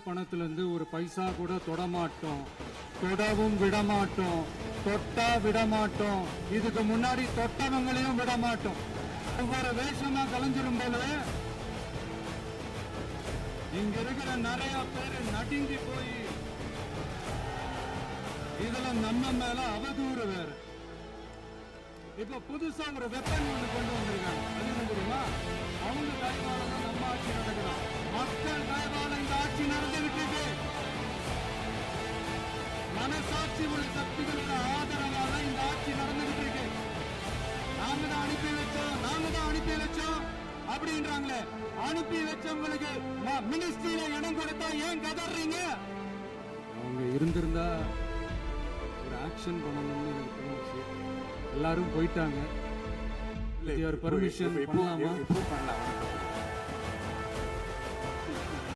பணத்துல இருந்து ஒரு பைசா கூட தொடமாட்டோம், தொடவும் விடமாட்டோம், தொட்டா விடமாட்டோம். இதுக்கு முன்னாடி தொட்டவங்களையும் விடமாட்டோம். ஒவ்வொரு வேஷமா கலைஞ்சிரும் போல இங்க இருக்கிற நிறைய பேர் நடுங்கி போய் இதுல நம்ம மேல அவதூறு வேற. இப்ப புதுசா ஒரு வெப்பன் ஒண்ணு கொண்டு வந்திருக்காங்க. அது என்ன தெரியுமா? அவங்க தயவால தான் நம்ம ஆட்சி நடக்கலாம். மக்கள் தயவால இந்த ஆட்சி நடந்துகிட்டு இருக்கு. மனசாட்சி உள்ள சக்திகளோட ஆதரவால இந்த ஆட்சி நடந்துகிட்டு இருக்கு. நாங்க தான் அனுப்பி வச்சோம் அப்படின்றாங்களே. அனுப்பி வச்சவங்களுக்கு மினிஸ்ட்ரியில இடம் கொடுத்தா ஏன் கதறீங்க? அவங்க இருந்திருந்தா ஒரு ஆக்ஷன் பண்ணணும்னு எனக்கு தோணுச்சு. எல்லாரும் போயிட்டாங்க. பர்மிஷன் பண்ணலாமா? பண்ணலாம்.